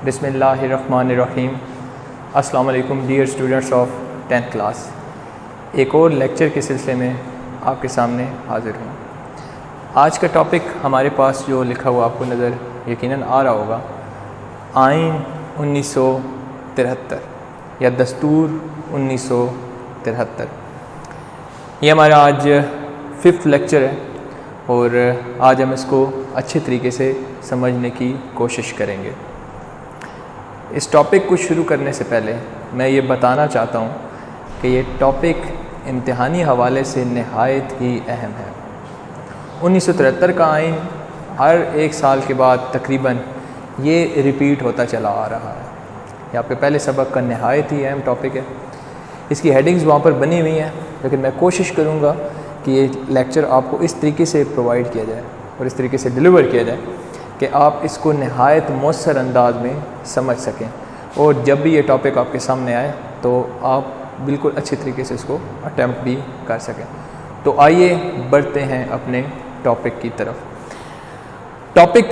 بسم اللہ الرحمن الرحیم۔ السلام علیکم dear students of 10th class. ایک اور لیکچر کے سلسلے میں آپ کے سامنے حاضر ہوں۔ آج کا ٹاپک ہمارے پاس جو لکھا ہوا آپ کو نظر یقیناً آ رہا ہوگا، آئین 1973 یا دستور 1973۔ یہ ہمارا آج 5th لیکچر ہے اور آج ہم اس کو اچھے طریقے سے سمجھنے کی کوشش کریں گے۔ اس ٹاپک کو شروع کرنے سے پہلے میں یہ بتانا چاہتا ہوں کہ یہ ٹاپک امتحانی حوالے سے نہایت ہی اہم ہے۔ 1973 کا آئین ہر ایک سال کے بعد تقریباً یہ ریپیٹ ہوتا چلا آ رہا ہے۔ یہ آپ کے پہلے سبق کا نہایت ہی اہم ٹاپک ہے۔ اس کی ہیڈنگز وہاں پر بنی ہوئی ہیں، لیکن میں کوشش کروں گا کہ یہ لیکچر آپ کو اس طریقے سے پرووائڈ کیا جائے اور اس طریقے سے ڈیلیور کیا جائے کہ آپ اس کو نہایت مؤثر انداز میں سمجھ سکیں، اور جب بھی یہ ٹاپک آپ کے سامنے آئے تو آپ بالکل اچھے طریقے سے اس کو اٹیمپٹ بھی کر سکیں۔ تو آئیے بڑھتے ہیں اپنے ٹاپک کی طرف۔ ٹاپک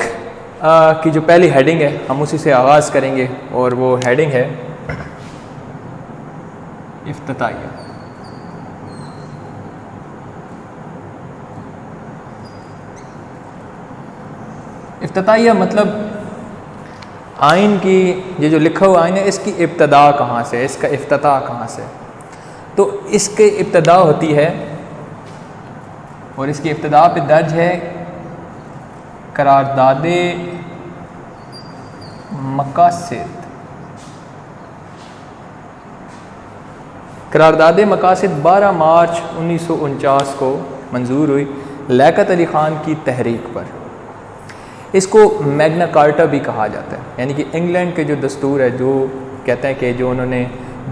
کی جو پہلی ہیڈنگ ہے ہم اسی سے آغاز کریں گے، اور وہ ہیڈنگ ہے افتتاحیہ۔ افتتاحیہ مطلب آئین کی یہ جو لکھا ہوا آئین ہے، اس کی ابتدا کہاں سے، اس کا افتتاح کہاں سے؟ تو اس کی ابتدا ہوتی ہے، اور اس کی ابتدا پہ درج ہے قرارداد مقاصد۔ قرارداد مقاصد 12 مارچ 1949 کو منظور ہوئی لیاقت علی خان کی تحریک پر۔ اس کو میگنا کارٹا بھی کہا جاتا ہے، یعنی کہ انگلینڈ کے جو دستور ہے، جو کہتے ہیں کہ جو انہوں نے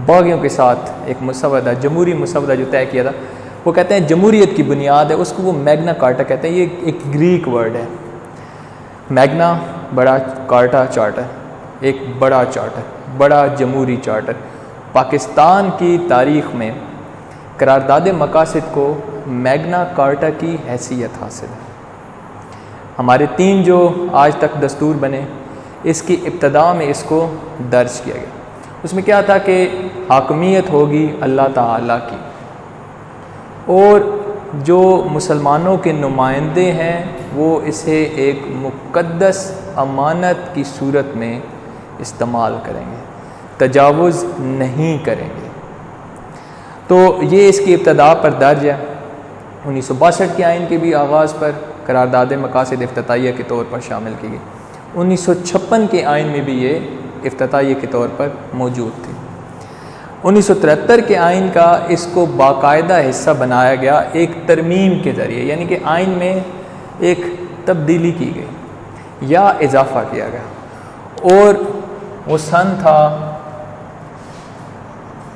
باغیوں کے ساتھ ایک مسودہ، جمہوری مسودہ جو طے کیا تھا، وہ کہتے ہیں جمہوریت کی بنیاد ہے، اس کو وہ میگنا کارٹا کہتے ہیں۔ یہ ایک گریک ورڈ ہے، میگنا بڑا، کارٹا چارٹر، ایک بڑا چارٹر، بڑا جمہوری چارٹر۔ پاکستان کی تاریخ میں قرارداد مقاصد کو میگنا کارٹا کی حیثیت حاصل ہے۔ ہمارے 3 جو آج تک دستور بنے، اس کی ابتدا میں اس کو درج کیا گیا۔ اس میں کیا تھا کہ حاکمیت ہوگی اللہ تعالیٰ کی، اور جو مسلمانوں کے نمائندے ہیں وہ اسے ایک مقدس امانت کی صورت میں استعمال کریں گے، تجاوز نہیں کریں گے۔ تو یہ اس کی ابتدا پر درج ہے۔ 1962 کے آئین کے بھی آغاز پر قرارداد مقاصد افتتاحیہ کے طور پر شامل کی گئی۔ 1956 کے آئین میں بھی یہ افتتاحیہ کے طور پر موجود تھی۔ 1973 کے آئین کا اس کو باقاعدہ حصہ بنایا گیا ایک ترمیم کے ذریعے، یعنی کہ آئین میں ایک تبدیلی کی گئی یا اضافہ کیا گیا، اور وہ سن تھا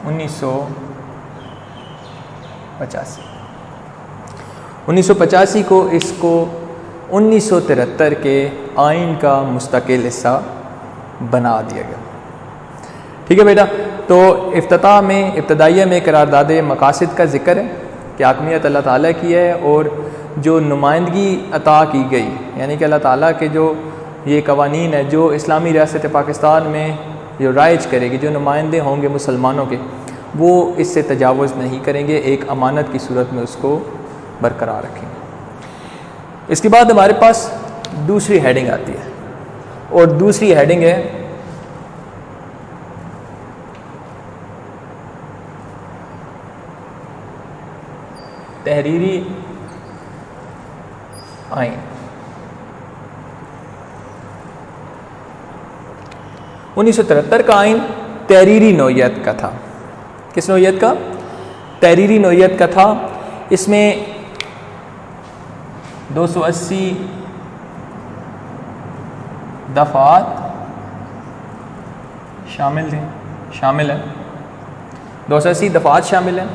1985 کو اس کو 1973 کے آئین کا مستقل حصہ بنا دیا گیا۔ ٹھیک ہے بیٹا، تو ابتدائیہ میں قرارداد مقاصد کا ذکر ہے کہ حاکمیت اللہ تعالیٰ کی ہے، اور جو نمائندگی عطا کی گئی، یعنی کہ اللہ تعالیٰ کے جو یہ قوانین ہے جو اسلامی ریاست پاکستان میں جو رائج کرے گی، جو نمائندے ہوں گے مسلمانوں کے، وہ اس سے تجاوز نہیں کریں گے، ایک امانت کی صورت میں اس کو برقرار رکھیں گے۔ اس کے بعد ہمارے پاس دوسری ہیڈنگ آتی ہے، اور دوسری ہیڈنگ ہے تحریری آئین۔ 1973 کا آئین تحریری نوعیت کا تھا۔ کس نوعیت کا؟ تحریری نوعیت کا تھا۔ اس میں 280 دفعات شامل ہیں، 280 دفعات شامل ہیں۔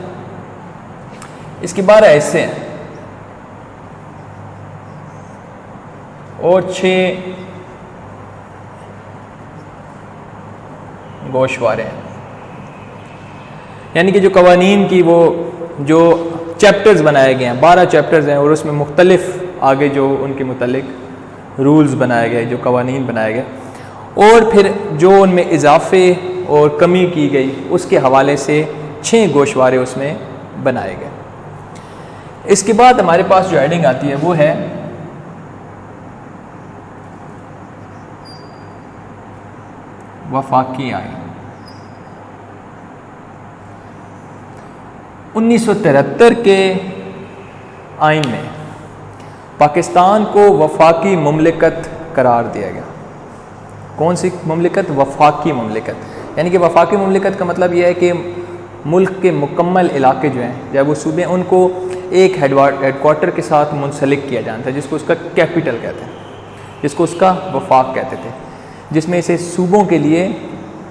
اس کے 12 حصے ہیں اور 6 گوشوارے ہیں، یعنی کہ جو قوانین کی وہ جو چیپٹرز بنائے گئے ہیں، 12 چیپٹرز ہیں، اور اس میں مختلف آگے جو ان کے متعلق رولز بنائے گئے، جو قوانین بنائے گئے، اور پھر جو ان میں اضافے اور کمی کی گئی اس کے حوالے سے 6 گوشوارے اس میں بنائے گئے۔ اس کے بعد ہمارے پاس جو ہیڈنگ آتی ہے وہ ہے وفاقی آئین۔ 1973 کے آئین میں پاکستان کو وفاقی مملکت قرار دیا گیا۔ کون سی مملکت؟ وفاقی مملکت۔ یعنی کہ وفاقی مملکت کا مطلب یہ ہے کہ ملک کے مکمل علاقے جو ہیں یا وہ صوبے ان کو ایک ہیڈ کوارٹر کے ساتھ منسلک کیا جاتا ہے، جس کو اس کا کیپٹل کہتے ہیں، جس کو اس کا وفاق کہتے تھے، جس میں سے صوبوں کے لیے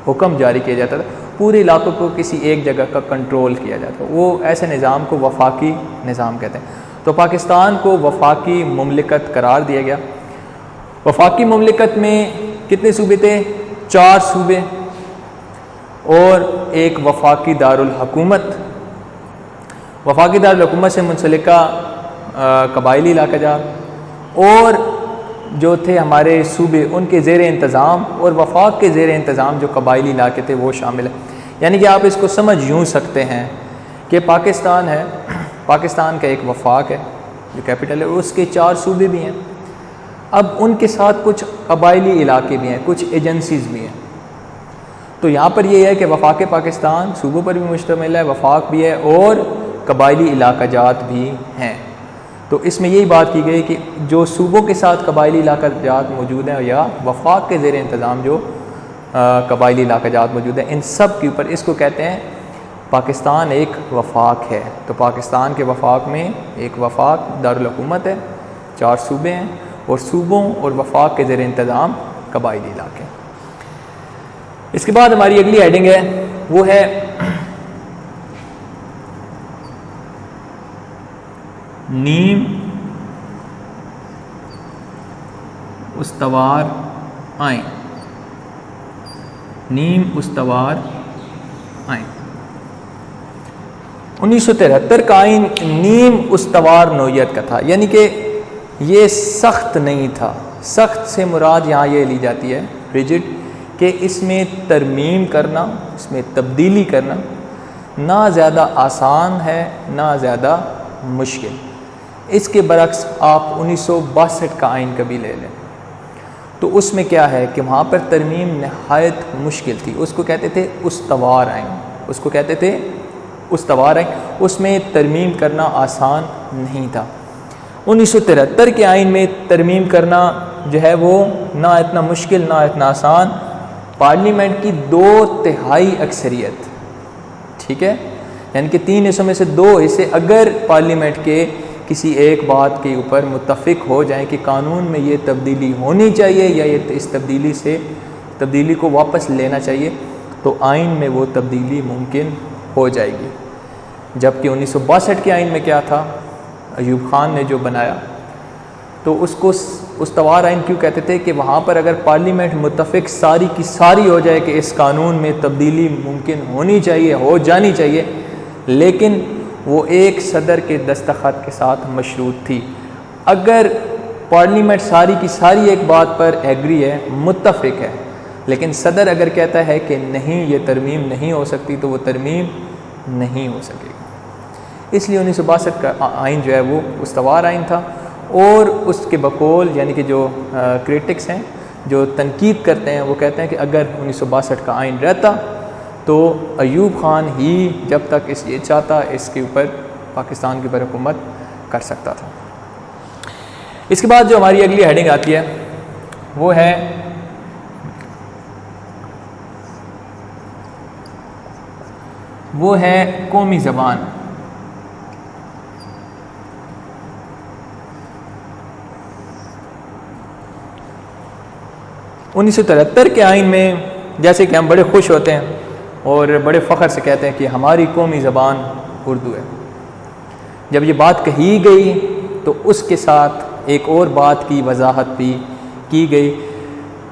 حکم جاری کیا جاتا تھا، پورے علاقوں کو کسی ایک جگہ کا کنٹرول کیا جاتا ہے۔ وہ ایسے نظام کو وفاقی نظام کہتے ہیں۔ تو پاکستان کو وفاقی مملکت قرار دیا گیا۔ وفاقی مملکت میں کتنے صوبے تھے؟ 4 صوبے اور ایک وفاقی دارالحکومت۔ وفاقی دارالحکومت سے منسلکہ قبائلی علاقہ جات اور جو تھے ہمارے صوبے ان کے زیر انتظام اور وفاق کے زیر انتظام جو قبائلی علاقے تھے وہ شامل ہیں۔ یعنی کہ آپ اس کو سمجھ یوں سکتے ہیں کہ پاکستان ہے، پاکستان کا ایک وفاق ہے جو کیپٹل ہے، اور اس کے 4 صوبے بھی ہیں۔ اب ان کے ساتھ کچھ قبائلی علاقے بھی ہیں، کچھ ایجنسیز بھی ہیں۔ تو یہاں پر یہ ہے کہ وفاق پاکستان صوبوں پر بھی مشتمل ہے، وفاق بھی ہے اور قبائلی علاقہ جات بھی ہیں۔ تو اس میں یہی بات کی گئی کہ جو صوبوں کے ساتھ قبائلی علاقہ جات موجود ہیں یا وفاق کے زیر انتظام جو قبائلی علاقہ جات موجود ہیں، ان سب کے اوپر اس کو کہتے ہیں پاکستان ایک وفاق ہے۔ تو پاکستان کے وفاق میں ایک وفاق دارالحکومت ہے، 4 صوبے ہیں اور صوبوں اور وفاق کے زیر انتظام قبائلی علاقے۔ اس کے بعد ہماری اگلی ہیڈنگ ہے وہ ہے نیم استوار آئین۔ نیم استوار آئین 1973 کا آئین نیم استوار نوعیت کا تھا، یعنی کہ یہ سخت نہیں تھا۔ سخت سے مراد یہاں یہ لی جاتی ہے ریجڈ، کہ اس میں ترمیم کرنا، اس میں تبدیلی کرنا نہ زیادہ آسان ہے نہ زیادہ مشکل۔ اس کے برعکس آپ 1962 کا آئین کبھی لے لیں تو اس میں کیا ہے کہ وہاں پر ترمیم نہایت مشکل تھی۔ اس کو کہتے تھے استوار آئین، اس کو کہتے تھے استوار آئین، اس میں ترمیم کرنا آسان نہیں تھا۔ 1973 کے آئین میں ترمیم کرنا جو ہے وہ نہ اتنا مشکل نہ اتنا آسان، پارلیمنٹ کی 2/3 اکثریت، ٹھیک ہے، یعنی کہ 3 حصوں میں سے 2 حصے اگر پارلیمنٹ کے کسی ایک بات کے اوپر متفق ہو جائیں کہ قانون میں یہ تبدیلی ہونی چاہیے یا یہ اس تبدیلی کو واپس لینا چاہیے، تو آئین میں وہ تبدیلی ممکن ہو جائے گی۔ جبکہ 1962 کے آئین میں کیا تھا؟ ایوب خان نے جو بنایا، تو اس کو استوار آئین کیوں کہتے تھے کہ وہاں پر اگر پارلیمنٹ متفق ساری کی ساری ہو جائے کہ اس قانون میں تبدیلی ممکن ہونی چاہیے، ہو جانی چاہیے، لیکن وہ ایک صدر کے دستخط کے ساتھ مشروط تھی۔ اگر پارلیمنٹ ساری کی ساری ایک بات پر ایگری ہے، متفق ہے، لیکن صدر اگر کہتا ہے کہ نہیں یہ ترمیم نہیں ہو سکتی، تو وہ ترمیم نہیں ہو سکے گی۔ اس لیے 1962 کا آئین جو ہے وہ استوار آئین تھا، اور اس کے بقول یعنی کہ جو کرٹکس ہیں جو تنقید کرتے ہیں وہ کہتے ہیں کہ اگر 1962 کا آئین رہتا تو ایوب خان ہی جب تک یہ چاہتا اس کے اوپر پاکستان کے اوپر حکومت کر سکتا تھا۔ اس کے بعد جو ہماری اگلی ہیڈنگ آتی ہے وہ ہے قومی زبان۔ انیس سو 73 کے آئین میں جیسے کہ ہم بڑے خوش ہوتے ہیں اور بڑے فخر سے کہتے ہیں کہ ہماری قومی زبان اردو ہے، جب یہ بات کہی گئی تو اس کے ساتھ ایک اور بات کی وضاحت بھی کی گئی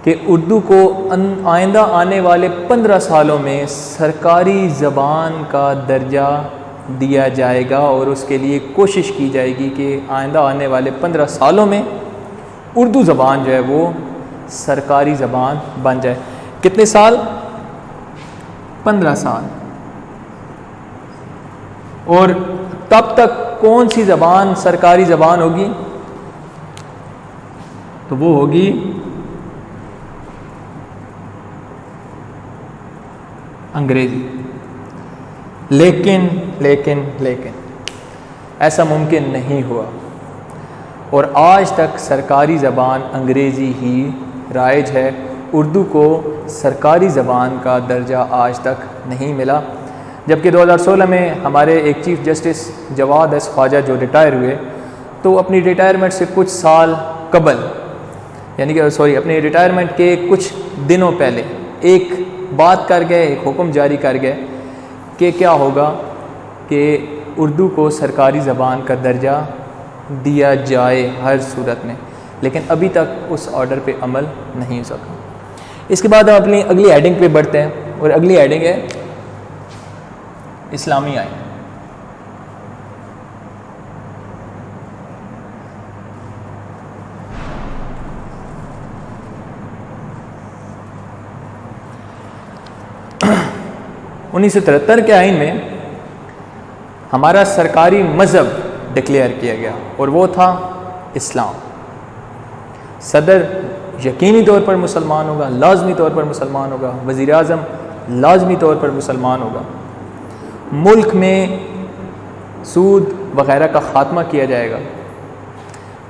کہ اردو کو آئندہ آنے والے 15 سالوں میں سرکاری زبان کا درجہ دیا جائے گا، اور اس کے لیے کوشش کی جائے گی کہ آئندہ آنے والے 15 سالوں میں اردو زبان جو ہے وہ سرکاری زبان بن جائے. کتنے سال؟ 15 سال. اور تب تک کون سی زبان سرکاری زبان ہوگی؟ تو وہ ہوگی انگریزی. لیکن لیکن لیکن ایسا ممکن نہیں ہوا، اور آج تک سرکاری زبان انگریزی ہی رائج ہے. اردو کو سرکاری زبان کا درجہ آج تک نہیں ملا، جبکہ 2016 میں ہمارے ایک چیف جسٹس جواد ایس خواجہ جو ریٹائر ہوئے، تو اپنی ریٹائرمنٹ سے کچھ سال قبل، یعنی کہ اپنی ریٹائرمنٹ کے کچھ دنوں پہلے ایک بات کر گئے، ایک حکم جاری کر گئے کہ کیا ہوگا کہ اردو کو سرکاری زبان کا درجہ دیا جائے ہر صورت میں. لیکن ابھی تک اس آرڈر پہ عمل نہیں ہو سکا. اس کے بعد ہم اپنی اگلی ہیڈنگ پہ بڑھتے ہیں، اور اگلی ہیڈنگ ہے اسلامی آئین. انیس سو 73 کے آئین میں ہمارا سرکاری مذہب ڈکلیئر کیا گیا، اور وہ تھا اسلام. صدر یقینی طور پر مسلمان ہوگا، لازمی طور پر مسلمان ہوگا. وزیر اعظم لازمی طور پر مسلمان ہوگا. ملک میں سود وغیرہ کا خاتمہ کیا جائے گا.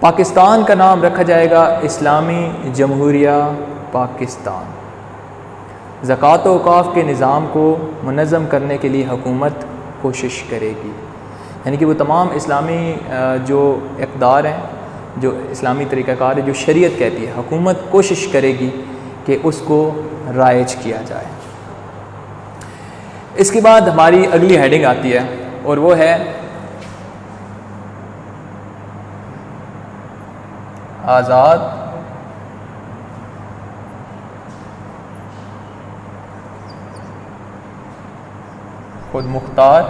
پاکستان کا نام رکھا جائے گا اسلامی جمہوریہ پاکستان. زکوٰۃ و اوقاف کے نظام کو منظم کرنے کے لیے حکومت کوشش کرے گی. یعنی کہ وہ تمام اسلامی جو اقدار ہیں، جو اسلامی طریقہ کار ہے، جو شریعت کہتی ہے، حکومت کوشش کرے گی کہ اس کو رائج کیا جائے. اس کے بعد ہماری اگلی ہیڈنگ آتی ہے، اور وہ ہے آزاد خود مختار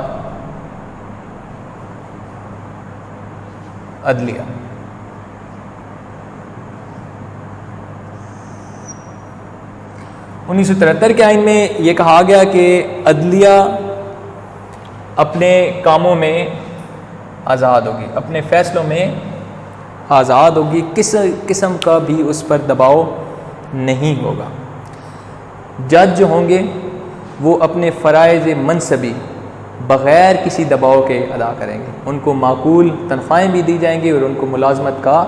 عدلیہ. انیس سو 73 کے آئین میں یہ کہا گیا کہ عدلیہ اپنے کاموں میں آزاد ہوگی، اپنے فیصلوں میں آزاد ہوگی، کس قسم کا بھی اس پر دباؤ نہیں ہوگا. جج جو ہوں گے وہ اپنے فرائض منصبی بغیر کسی دباؤ کے ادا کریں گے. ان کو معقول تنخواہیں بھی دی جائیں گی، اور ان کو ملازمت کا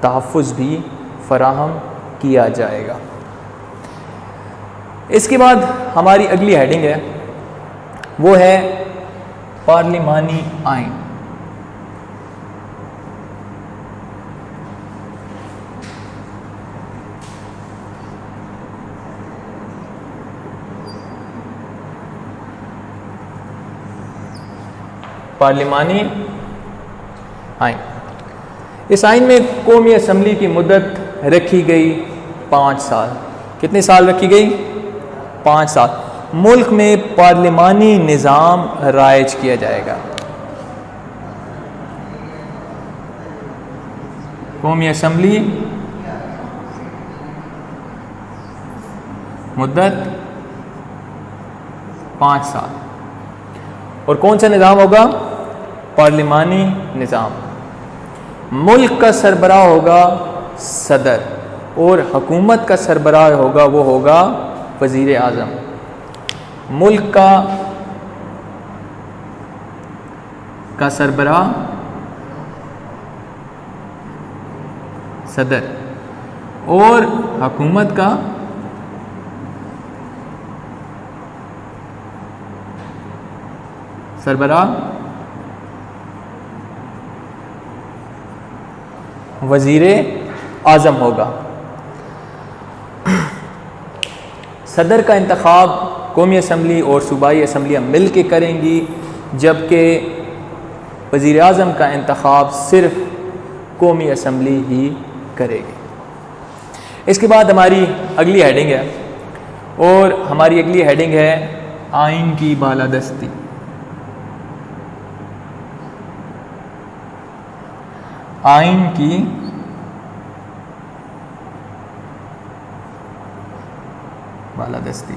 تحفظ بھی فراہم کیا جائے گا. اس کے بعد ہماری اگلی ہیڈنگ ہے، وہ ہے پارلیمانی آئین. پارلیمانی آئین. اس آئین میں قومی اسمبلی کی مدت رکھی گئی 5 سال. کتنے سال رکھی گئی؟ 5 سال. ملک میں پارلیمانی نظام رائج کیا جائے گا. قومی اسمبلی مدت 5 سال. اور کون سا نظام ہوگا؟ پارلیمانی نظام. ملک کا سربراہ ہوگا صدر، اور حکومت کا سربراہ ہوگا وہ ہوگا وزیر اعظم. ملک کا سربراہ صدر، اور حکومت کا سربراہ وزیر اعظم ہوگا. صدر کا انتخاب قومی اسمبلی اور صوبائی اسمبلیاں مل کے کریں گی، جبکہ وزیر اعظم کا انتخاب صرف قومی اسمبلی ہی کرے گی. اس کے بعد ہماری اگلی ہیڈنگ ہے، اور ہماری اگلی ہیڈنگ ہے آئین کی بالادستی. آئین کی بالادستی.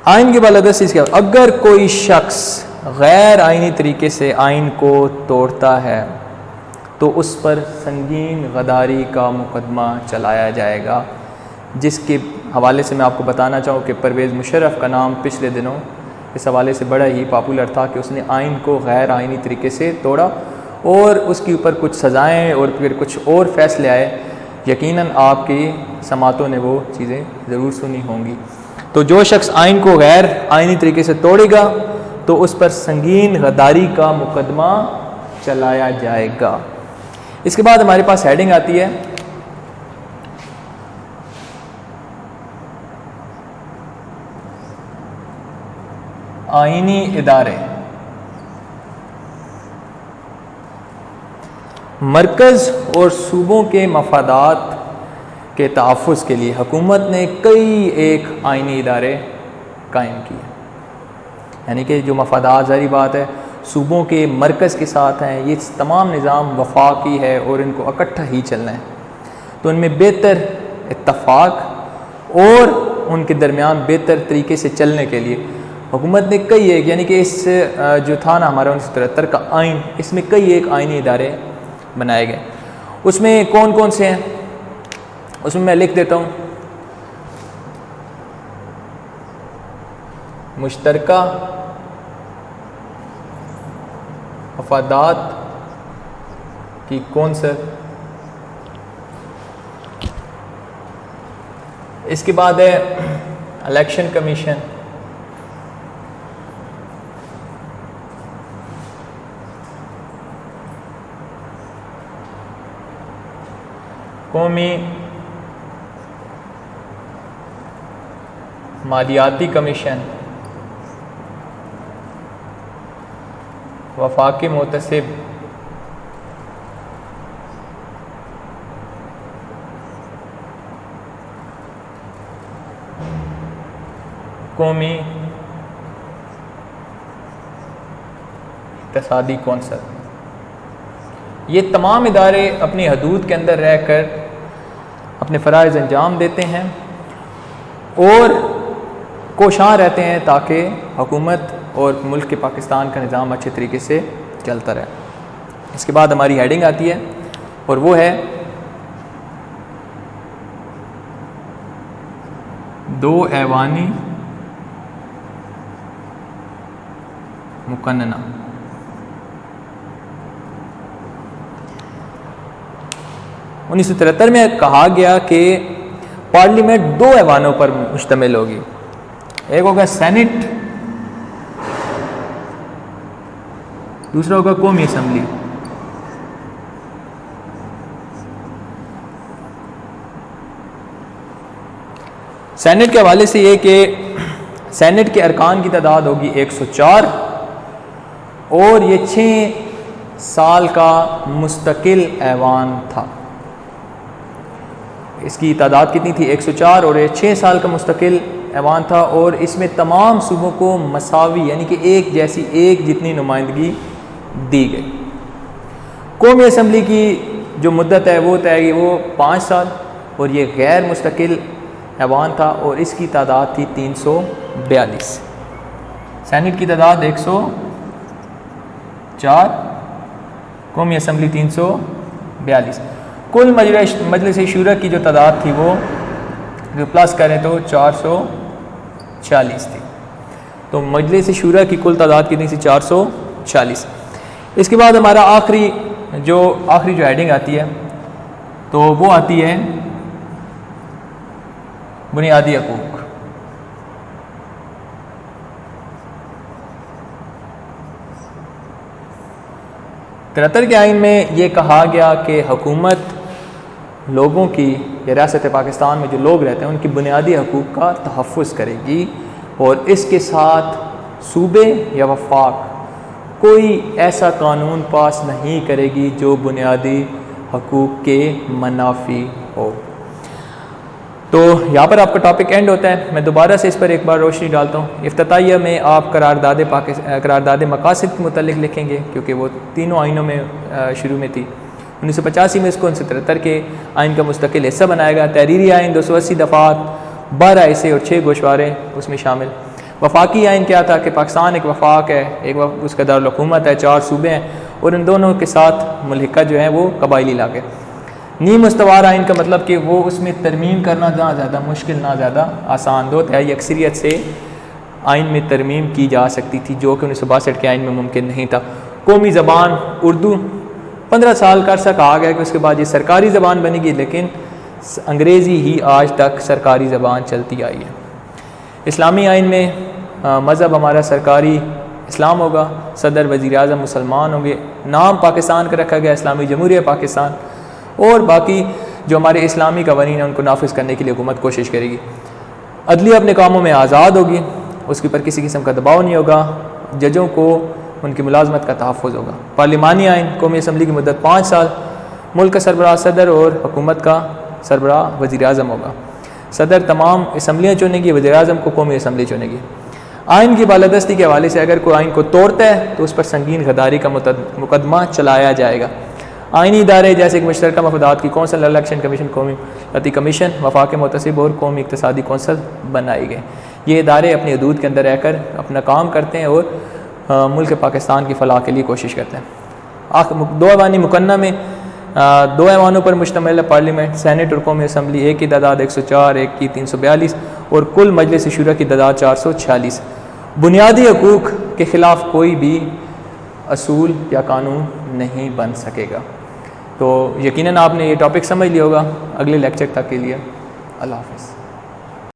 آئین کی بالادستی اس کے اگر کوئی شخص غیر آئینی طریقے سے آئین کو توڑتا ہے تو اس پر سنگین غداری کا مقدمہ چلایا جائے گا، جس کے حوالے سے میں آپ کو بتانا چاہوں کہ پرویز مشرف کا نام پچھلے دنوں اس حوالے سے بڑا ہی پاپولر تھا کہ اس نے آئین کو غیر آئینی طریقے سے توڑا اور اس کے اوپر کچھ سزائیں اور پھر کچھ اور فیصلے آئے. یقیناً آپ کی سماعتوں نے وہ چیزیں ضرور سنی ہوں گی. تو جو شخص آئین کو غیر آئینی طریقے سے توڑے گا تو اس پر سنگین غداری کا مقدمہ چلایا جائے گا. اس کے بعد ہمارے پاس ہیڈنگ آتی ہے آئینی ادارے. مرکز اور صوبوں کے مفادات کے تحفظ کے لیے حکومت نے کئی ایک آئینی ادارے قائم کیے. یعنی کہ جو مفادات ظاہری بات ہے صوبوں کے مرکز کے ساتھ ہیں، یہ تمام نظام وفاقی ہے اور ان کو اکٹھا ہی چلنا ہے. تو ان میں بہتر اتفاق اور ان کے درمیان بہتر طریقے سے چلنے کے لیے حکومت نے کئی ایک، یعنی کہ اس جو تھا نا ہمارا 1973 کا آئین، اس میں کئی ایک آئینی ادارے بنائے گئے. اس میں کون کون سے ہیں اس میں لکھ دیتا ہوں. مشترکہ مفادات کی کونسل، اس کے بعد ہے الیکشن کمیشن، قومی مالیاتی کمیشن، وفاقی محتسب، قومی اقتصادی کونسل. یہ تمام ادارے اپنی حدود کے اندر رہ کر اپنے فرائض انجام دیتے ہیں اور کوشاں رہتے ہیں تاکہ حکومت اور ملک کے پاکستان کا نظام اچھے طریقے سے چلتا رہے. اس کے بعد ہماری ہیڈنگ آتی ہے اور وہ ہے دو ایوانی مقننہ. 1973 میں کہا گیا کہ پارلیمنٹ دو ایوانوں پر مشتمل ہوگی. ایک ہوگا سینٹ، دوسرا ہوگا قومی اسمبلی. سینٹ کے حوالے سے یہ کہ سینٹ کے ارکان کی تعداد ہوگی 104 اور یہ 6 سال کا مستقل ایوان تھا. اس کی تعداد کتنی تھی؟ 104 اور یہ 6 سال کا مستقل ایوان تھا اور اس میں تمام صوبوں کو مساوی یعنی کہ ایک جیسی ایک جتنی نمائندگی دی گئی. قومی اسمبلی کی جو مدت ہے وہ طے گی وہ 5 سال اور یہ غیر مستقل ایوان تھا اور اس کی تعداد تھی 342. سینٹ کی تعداد 104، قومی اسمبلی 342. کل مجلس شورا کی جو تعداد تھی وہ جو پلس کریں تو 440 تھی. تو مجلس شورا کی کل تعداد کتنی تھی؟ 440. اس کے بعد ہمارا آخری جو ہیڈنگ آتی ہے تو وہ آتی ہے بنیادی حقوق. ترہتر کے آئین میں یہ کہا گیا کہ حکومت لوگوں کی یا ریاست پاکستان میں جو لوگ رہتے ہیں ان کی بنیادی حقوق کا تحفظ کرے گی اور اس کے ساتھ صوبے یا وفاق کوئی ایسا قانون پاس نہیں کرے گی جو بنیادی حقوق کے منافی ہو. تو یہاں پر آپ کا ٹاپک اینڈ ہوتا ہے. میں دوبارہ سے اس پر ایک بار روشنی ڈالتا ہوں. افتتاحیہ میں آپ قرارداد مقاصد کے متعلق لکھیں گے کیونکہ وہ تینوں آئینوں میں شروع میں تھی. 1985 میں اس کو 1973 کے آئین کا مستقل حصہ بنایا گیا۔ تحریری آئین 280 دفعات، 12 حصے اور 6 گوشوارے اس میں شامل۔ وفاقی آئین کیا تھا کہ پاکستان ایک وفاق ہے، ایک اس کا دارالحکومت ہے، 4 صوبے ہیں اور ان دونوں کے ساتھ ملحقہ جو ہے وہ قبائلی علاقے۔ نیم استوار آئین کا مطلب کہ وہ اس میں ترمیم کرنا نہ زیادہ مشکل نہ زیادہ آسان، دو تہائی اکثریت سے آئین میں ترمیم کی جا سکتی تھی، جو کہ 1962 کے آئین میں ممکن نہیں تھا۔ قومی زبان اردو 15 سال کا عرصہ کہا گیا کہ اس کے بعد یہ سرکاری زبان بنے گی، لیکن انگریزی ہی آج تک سرکاری زبان چلتی آئی ہے۔ اسلامی آئین میں مذہب ہمارا سرکاری اسلام ہوگا، صدر وزیر اعظم مسلمان ہوں گے، نام پاکستان کا رکھا گیا اسلامی جمہوریہ پاکستان، اور باقی جو ہمارے اسلامی قوانین ہیں ان کو نافذ کرنے کے لیے حکومت کوشش کرے گی۔ عدلیہ اپنے کاموں میں آزاد ہوگی، اس کے اوپر کسی قسم کا دباؤ نہیں ہوگا، ججوں کو ان کی ملازمت کا تحفظ ہوگا۔ پارلیمانی آئین، قومی اسمبلی کی مدت 5 سال، ملک کا سربراہ صدر اور حکومت کا سربراہ وزیر اعظم ہوگا۔ صدر تمام اسمبلیاں چنے گی، وزیر اعظم کو قومی اسمبلی چنے گی۔ آئین کی بالادستی کے حوالے سے اگر کوئی آئین کو توڑتا ہے تو اس پر سنگین غداری کا مقدمہ چلایا جائے گا۔ آئینی ادارے جیسے کہ مشترکہ مفادات کی کونسل، الیکشن کمیشن، قومی احتیاطی کمیشن، وفاق محتسب اور قومی اقتصادی کونسل بنائی گئے۔ یہ ادارے اپنی حدود کے اندر رہ کر اپنا کام کرتے ہیں اور ملک پاکستان کی فلاح کے لیے کوشش کرتے ہیں۔ 2 ایوانی مقننہ میں 2 ایوانوں پر مشتمل ہے پارلیمنٹ، سینٹ اور قومی اسمبلی، ایک کی تعداد 104، ایک کی 342 اور کل مجلس شورا کی تعداد 446۔ بنیادی حقوق کے خلاف کوئی بھی اصول یا قانون نہیں بن سکے گا۔ تو یقیناً آپ نے یہ ٹاپک سمجھ لیا ہوگا۔ اگلے لیکچر تک کے لیے اللہ حافظ۔